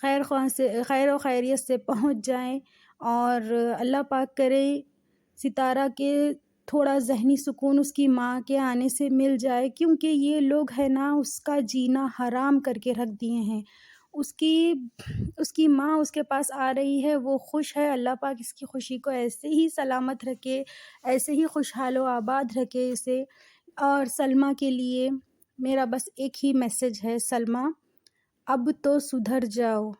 خیر و خیریت سے پہنچ جائیں، اور اللہ پاک کرے ستارہ کے تھوڑا ذہنی سکون اس کی ماں کے آنے سے مل جائے، کیونکہ یہ لوگ ہے نا اس کا جینا حرام کر کے رکھ دیے ہیں۔ اس کی ماں اس کے پاس آ رہی ہے، وہ خوش ہے، اللہ پاک اس کی خوشی کو ایسے ہی سلامت رکھے، ایسے ہی خوشحال و آباد رکھے اسے۔ اور سلمیٰ کے لیے میرا بس ایک ہی میسج ہے، سلمیٰ اب تو سدھر جاؤ،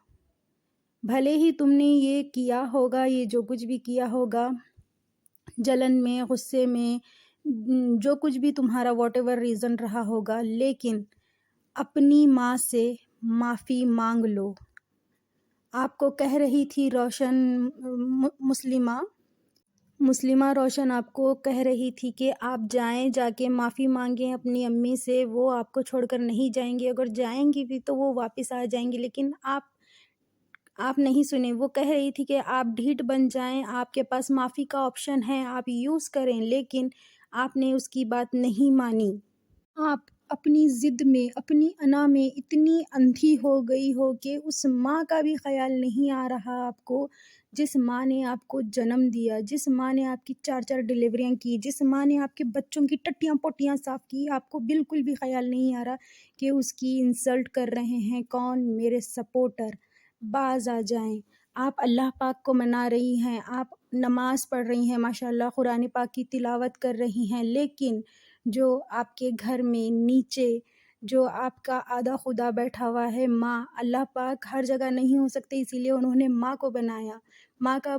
بھلے ہی تم نے یہ کیا ہوگا، یہ جو کچھ بھی کیا ہوگا، جلن میں، غصے میں، جو کچھ بھی تمہارا واٹ ایور ریزن رہا ہوگا، لیکن اپنی ماں سے معافی مانگ لو۔ آپ کو کہہ رہی تھی مسلمہ روشن آپ کو کہہ رہی تھی کہ آپ جائیں، جا کے معافی مانگیں اپنی امی سے، وہ آپ کو چھوڑ کر نہیں جائیں گی، اگر جائیں گی بھی تو وہ واپس آ جائیں گی، لیکن آپ نہیں سنیں۔ وہ کہہ رہی تھی کہ آپ ڈھیٹ بن جائیں، آپ کے پاس معافی کا آپشن ہے، آپ یوز کریں، لیکن آپ نے اس کی بات نہیں مانی۔ آپ اپنی ضد میں، اپنی انا میں اتنی اندھی ہو گئی ہو کہ اس ماں کا بھی خیال نہیں آ رہا آپ کو، جس ماں نے آپ کو جنم دیا، جس ماں نے آپ کی 4 ڈلیوریاں کی، جس ماں نے آپ کے بچوں کی ٹٹیاں پوٹیاں صاف کی۔ آپ کو بالکل بھی خیال نہیں آ رہا کہ اس کی انسلٹ کر رہے ہیں کون؟ میرے سپورٹر، باز آ جائیں۔ آپ اللہ پاک کو منا رہی ہیں، آپ نماز پڑھ رہی ہیں، ماشاءاللہ قرآن پاک کی تلاوت کر رہی ہیں، لیکن جو آپ کے گھر میں نیچے جو آپ کا آدھا خدا بیٹھا ہوا ہے، ماں، اللہ پاک ہر جگہ نہیں ہو سکتے، اسی لیے انہوں نے ماں کو بنایا۔ ماں کا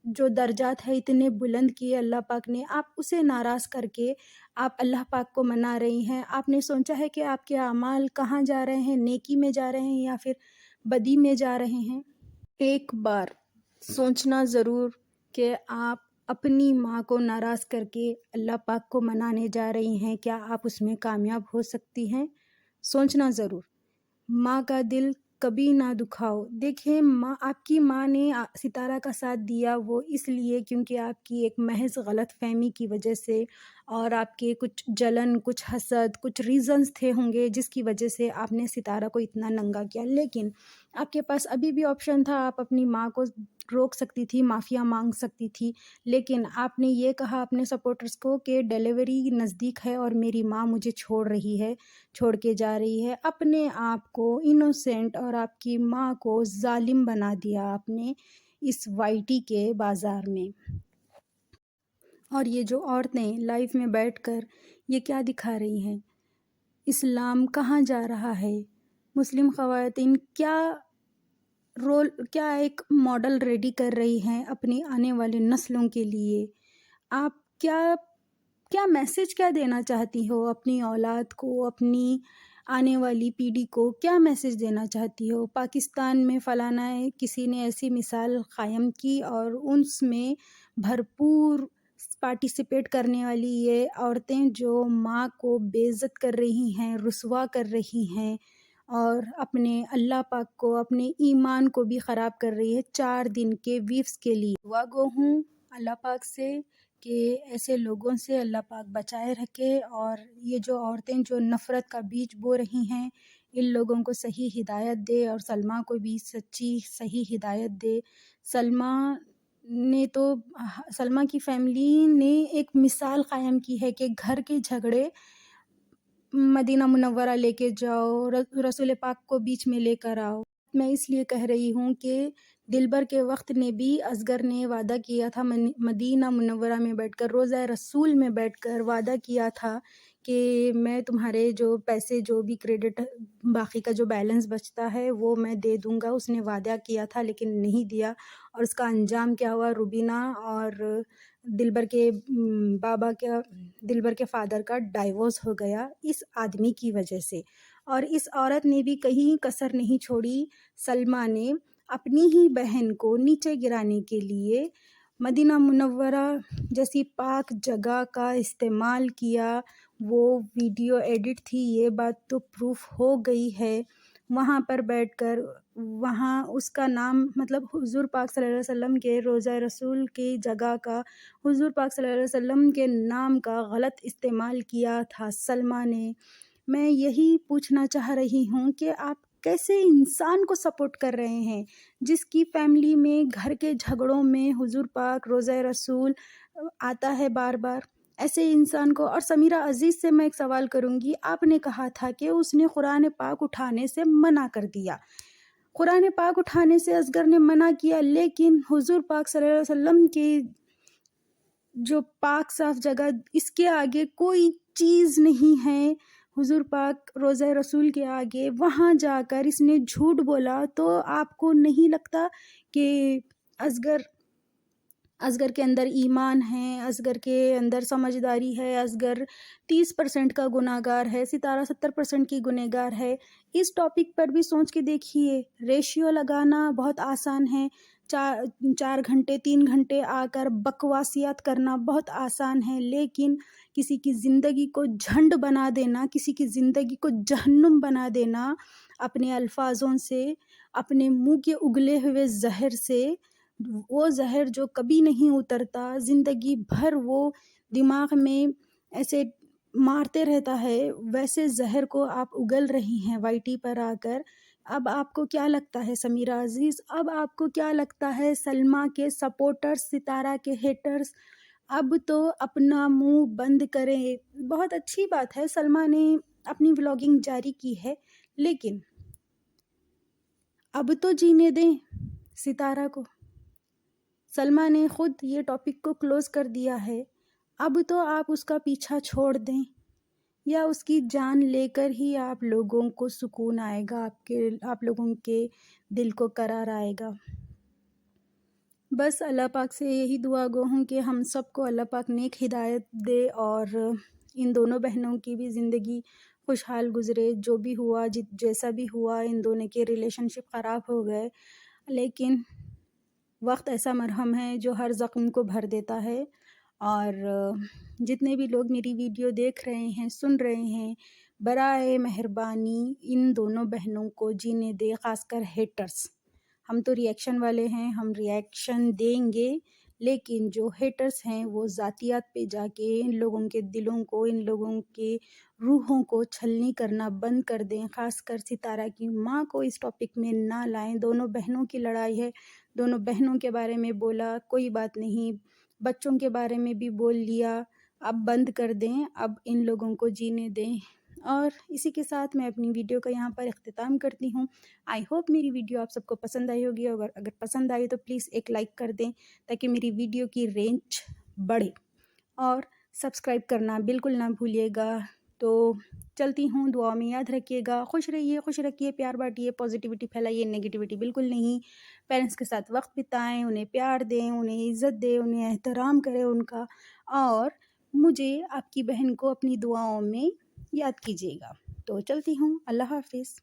جو درجات ہے اتنے بلند کیے اللہ پاک نے، آپ اسے ناراض کر کے آپ اللہ پاک کو منا رہی ہیں۔ آپ نے سوچا ہے کہ آپ کے اعمال کہاں جا رہے ہیں؟ نیکی میں جا رہے ہیں یا پھر بدی میں جا رہے ہیں؟ ایک بار سوچنا ضرور کہ آپ اپنی ماں کو ناراض کر کے اللہ پاک کو منانے جا رہی ہیں، کیا آپ اس میں کامیاب ہو سکتی ہیں؟ سوچنا ضرور۔ ماں کا دل کبھی نہ دکھاؤ۔ دیکھیں، آپ کی ماں نے ستارہ کا ساتھ دیا، وہ اس لیے کیونکہ آپ کی ایک محض غلط فہمی کی وجہ سے، اور آپ کے کچھ جلن، کچھ حسد، کچھ ریزنز تھے ہوں گے جس کی وجہ سے آپ نے ستارہ کو اتنا ننگا کیا، لیکن آپ کے پاس ابھی بھی آپشن تھا، آپ اپنی ماں کو روک سکتی تھی، معافیاں مانگ سکتی تھی، لیکن آپ نے یہ کہا اپنے سپورٹرز کو کہ ڈیلیوری نزدیک ہے اور میری ماں مجھے چھوڑ رہی ہے، چھوڑ کے جا رہی ہے۔ اپنے آپ کو انوسینٹ اور آپ کی ماں کو ظالم بنا دیا آپ نے اس وائی ٹی کے بازار میں۔ اور یہ جو عورتیں لائف میں بیٹھ کر یہ کیا دکھا رہی ہیں؟ اسلام کہاں جا رہا ہے؟ مسلم خواتین کیا ایک ماڈل ریڈی کر رہی ہیں اپنی آنے والے نسلوں کے لیے؟ آپ کیا میسج کیا دینا چاہتی ہو اپنی اولاد کو، اپنی آنے والی پیڑھی کو؟ کیا میسج دینا چاہتی ہو؟ پاکستان میں فلانا کسی نے ایسی مثال قائم کی اور اس میں بھرپور پارٹیسپیٹ کرنے والی یہ عورتیں جو ماں کو بے عزت کر رہی ہیں، رسوا کر رہی ہیں، اور اپنے اللہ پاک کو، اپنے ایمان کو بھی خراب کر رہی ہے 4 دن کے ویوز کے لیے۔ دعا گو ہوں اللہ پاک سے کہ ایسے لوگوں سے اللہ پاک بچائے رکھے، اور یہ جو عورتیں جو نفرت کا بیج بو رہی ہیں، ان لوگوں کو صحیح ہدایت دے، اور سلمیٰ کو بھی سچی صحیح ہدایت دے۔ سلمیٰ کی فیملی نے ایک مثال قائم کی ہے کہ گھر کے جھگڑے مدینہ منورہ لے کے جاؤ، رسول پاک کو بیچ میں لے کر آؤ۔ میں اس لیے کہہ رہی ہوں کہ دلبر کے وقت نے بھی اصغر نے وعدہ کیا تھا، مدینہ منورہ میں بیٹھ کر، روضہ رسول میں بیٹھ کر وعدہ کیا تھا کہ میں تمہارے جو پیسے، جو بھی کریڈٹ باقی کا جو بیلنس بچتا ہے وہ میں دے دوں گا۔ اس نے وعدہ کیا تھا لیکن نہیں دیا، اور اس کا انجام کیا ہوا؟ روبینہ اور دلبر کے فادر کا ڈائیورس ہو گیا اس آدمی کی وجہ سے۔ اور اس عورت نے بھی کہیں کسر نہیں چھوڑی، سلمیٰ نے اپنی ہی بہن کو نیچے گرانے کے لیے مدینہ منورہ جیسی پاک جگہ کا استعمال کیا۔ وہ ویڈیو ایڈٹ تھی، یہ بات تو پروف ہو گئی ہے۔ وہاں پر بیٹھ کر وہاں اس کا نام، مطلب حضور پاک صلی اللہ علیہ وسلم کے روضہ رسول کی جگہ کا، حضور پاک صلی اللہ علیہ وسلم کے نام کا غلط استعمال کیا تھا سلمیٰ نے۔ میں یہی پوچھنا چاہ رہی ہوں کہ آپ کیسے انسان کو سپورٹ کر رہے ہیں، جس کی فیملی میں گھر کے جھگڑوں میں حضور پاک روضہ رسول آتا ہے بار بار، ایسے انسان کو۔ اور سمیرہ عزیز سے میں ایک سوال کروں گی، آپ نے کہا تھا کہ اس نے قرآن پاک اٹھانے سے منع کر دیا، قرآن پاک اٹھانے سے اصغر نے منع کیا، لیکن حضور پاک صلی اللہ علیہ وسلم کی جو پاک صاف جگہ، اس کے آگے کوئی چیز نہیں ہے، حضور پاک روضہ رسول کے آگے، وہاں جا کر اس نے جھوٹ بولا۔ تو آپ کو نہیں لگتا کہ اصغر کے اندر ایمان ہے، اصغر کے اندر سمجھداری ہے، اصغر 30% کا گناہ گار ہے، ستارہ 70% کی گنہ گار ہے؟ اس ٹاپک پر بھی سوچ کے دیکھیے۔ ریشیو لگانا بہت آسان ہے، 4 گھنٹے 3 گھنٹے آ کر بکواسیات کرنا بہت آسان ہے، لیکن کسی کی زندگی کو جھنڈ بنا دینا، کسی کی زندگی کو جہنم بنا دینا اپنے الفاظوں سے، اپنے منہ کے اگلے ہوئے زہر سے، وہ زہر جو کبھی نہیں اترتا، زندگی بھر وہ دماغ میں ایسے مارتے رہتا ہے، ویسے زہر کو آپ اگل رہی ہیں وائی ٹی پر آ کر۔ اب آپ کو کیا لگتا ہے سمیرہ عزیز، اب آپ کو کیا لگتا ہے سلمیٰ کے سپورٹرز، ستارہ کے ہیٹرز؟ اب تو اپنا منہ بند کریں۔ بہت اچھی بات ہے، سلمیٰ نے اپنی ولاگنگ جاری کی ہے، لیکن اب تو جینے دیں ستارہ کو۔ سلمیٰ نے خود یہ ٹاپک کو کلوز کر دیا ہے، اب تو آپ اس کا پیچھا چھوڑ دیں، یا اس کی جان لے کر ہی آپ لوگوں کو سکون آئے گا، آپ لوگوں کے دل کو قرار آئے گا۔ بس اللہ پاک سے یہی دعا گو ہوں کہ ہم سب کو اللہ پاک نیک ہدایت دے، اور ان دونوں بہنوں کی بھی زندگی خوشحال گزرے۔ جو بھی ہوا، جیسا بھی ہوا، ان دونوں کے ریلیشن شپ خراب ہو گئے، لیکن وقت ایسا مرہم ہے جو ہر زخم کو بھر دیتا ہے۔ اور جتنے بھی لوگ میری ویڈیو دیکھ رہے ہیں، سن رہے ہیں، برائے مہربانی ان دونوں بہنوں کو جینے دے، خاص کر ہیٹرز۔ ہم تو ریئیکشن والے ہیں، ہم ریئیکشن دیں گے، لیکن جو ہیٹرز ہیں وہ ذاتیات پہ جا کے ان لوگوں کے دلوں کو، ان لوگوں کے روحوں کو چھلنی کرنا بند کر دیں۔ خاص کر ستارہ کی ماں کو اس ٹاپک میں نہ لائیں۔ دونوں بہنوں کی لڑائی ہے، دونوں بہنوں کے بارے میں بولا، کوئی بات نہیں، بچوں کے بارے میں بھی بول لیا، اب بند کر دیں، اب ان لوگوں کو جینے دیں۔ اور اسی کے ساتھ میں اپنی ویڈیو کا یہاں پر اختتام کرتی ہوں۔ آئی ہوپ میری ویڈیو آپ سب کو پسند آئی ہوگی، اگر پسند آئی تو پلیز ایک لائک کر دیں تاکہ میری ویڈیو کی رینج بڑھے، اور سبسکرائب کرنا بالکل نہ بھولیے گا۔ تو چلتی ہوں، دعا میں یاد رکھیے گا، خوش رہیے، خوش رکھیے، پیار بانٹیے، پازیٹیوٹی پھیلائیے، نیگیٹیوٹی بالکل نہیں۔ پیرنٹس کے ساتھ وقت بتائیں، انہیں پیار دیں، انہیں عزت دیں، انہیں احترام کریں ان کا، اور مجھے آپ کی بہن کو اپنی دعاؤں میں یاد کیجیے گا۔ تو چلتی ہوں، اللہ حافظ۔